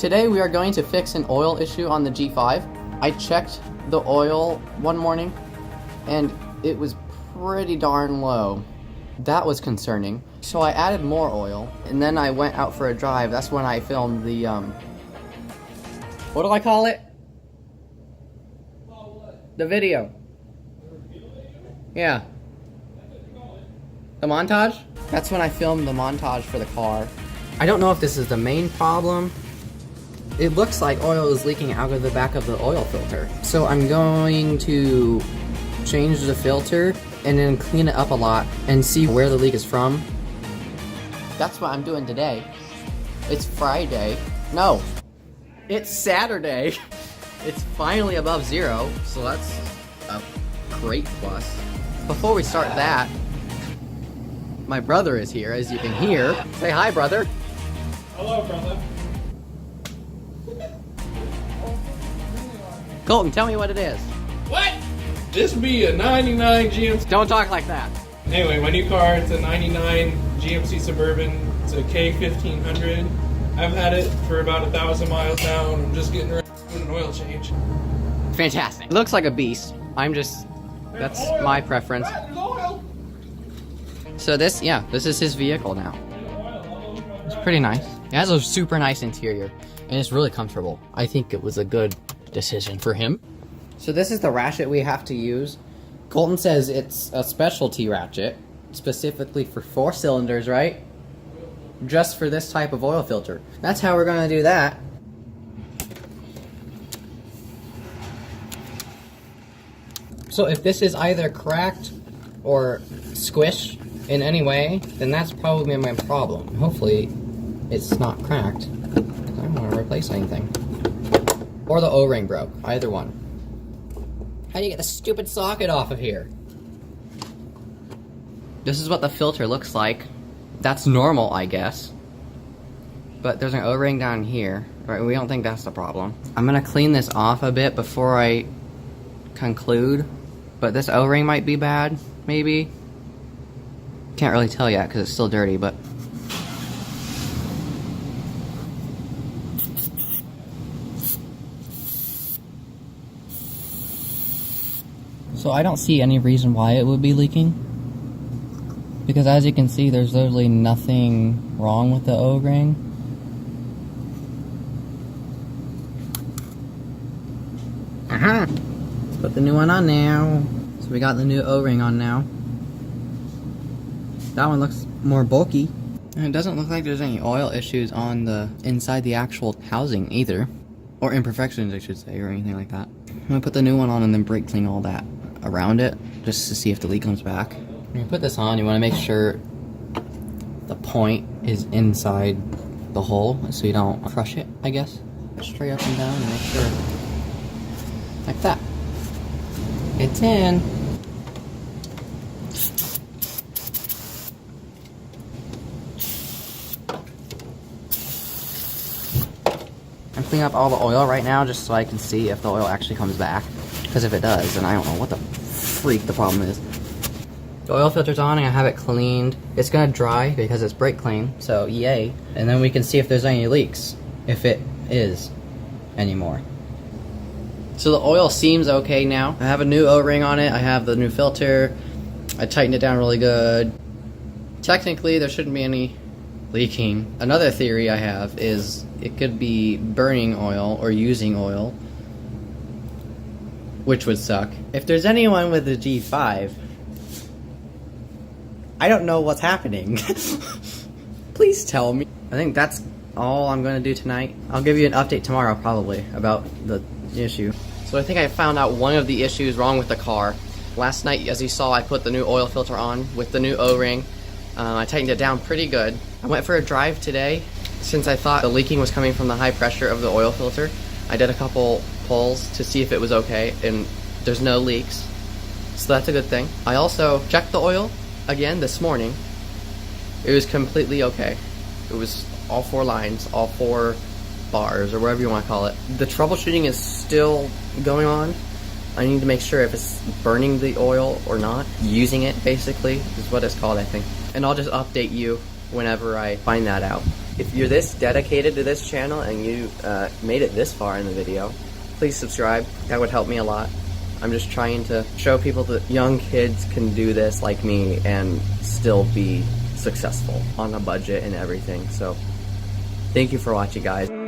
Today we are going to fix an oil issue on the G5. I checked the oil one morning and it was pretty darn low. That was concerning. So I added more oil and then I went out for a drive. That's when I filmed the what do I call it? The video. Yeah. The montage? That's when I filmed the montage for the car. I don't know if this is the main problem. It looks like oil is leaking out of the back of the oil filter. So I'm going to change the filter and then clean it up a lot and see where the leak is from. That's what I'm doing today. It's Friday. No, it's Saturday. It's finally above zero, so that's a great plus. Before we start that, my brother is here, as you can hear. Say hi, brother. Hello, brother. Colton, tell me what it is. What? This be a 99 GMC. Don't talk like that. Anyway, my new car, it's a 99 GMC Suburban. It's a K1500. I've had it for about 1,000 miles now, and I'm just getting ready to do an oil change. Fantastic. It looks like a beast. That's oil. my preference. There's oil. So this is his vehicle now. It's pretty nice. It has a super nice interior, and it's really comfortable. I think it was a good decision for him. So this is the ratchet we have to use. Colton says it's a specialty ratchet, specifically for 4 cylinders, right? Just for this type of oil filter. That's how we're gonna do that. So if this is either cracked or squished in any way, then that's probably my problem. Hopefully it's not cracked. I don't want to replace anything. Or the O-ring broke, either one. How do you get the stupid socket off of here? This is what the filter looks like. That's normal, I guess. But there's an O-ring down here. Right, we don't think that's the problem. I'm gonna clean this off a bit before I conclude. But this O-ring might be bad, maybe. Can't really tell yet because it's still dirty, but... So I don't see any reason why it would be leaking. Because as you can see, there's literally nothing wrong with the O-ring. Aha! Let's put the new one on now. So we got the new O-ring on now. That one looks more bulky. And it doesn't look like there's any oil issues on the inside the actual housing either. Or imperfections, I should say, or anything like that. I'm gonna put the new one on and then brake clean all that around it, just to see if the leak comes back. When you put this on, you want to make sure the point is inside the hole, so you don't crush it, I guess. Straight up and down and make sure, like that. It's in. I'm cleaning up all the oil right now just so I can see if the oil actually comes back. Because if it does, then I don't know what the freak the problem is. The oil filter's on and I have it cleaned. It's gonna dry because it's brake clean, so yay. And then we can see if there's any leaks, if it is anymore. So the oil seems okay now. I have a new O-ring on it, I have the new filter. I tightened it down really good. Technically, there shouldn't be any leaking. Another theory I have is it could be burning oil or using oil, which would suck. If there's anyone with a G5, I don't know what's happening. Please tell me. I think that's all I'm going to do tonight. I'll give you an update tomorrow probably about the issue. So I think I found out one of the issues wrong with the car. Last night, as you saw, I put the new oil filter on with the new O-ring. I tightened it down pretty good. I went for a drive today. Since I thought the leaking was coming from the high pressure of the oil filter, I did a couple pulls to see if it was okay, and there's no leaks. So that's a good thing. I also checked the oil again this morning. It was completely okay. It was all 4 lines, all 4 bars, or whatever you want to call it. The troubleshooting is still going on. I need to make sure if it's burning the oil or not. Using it, basically, is what it's called, I think. And I'll just update you whenever I find that out. If you're this dedicated to this channel and you made it this far in the video, please subscribe. That would help me a lot. I'm just trying to show people that young kids can do this like me and still be successful on a budget and everything. So thank you for watching, guys.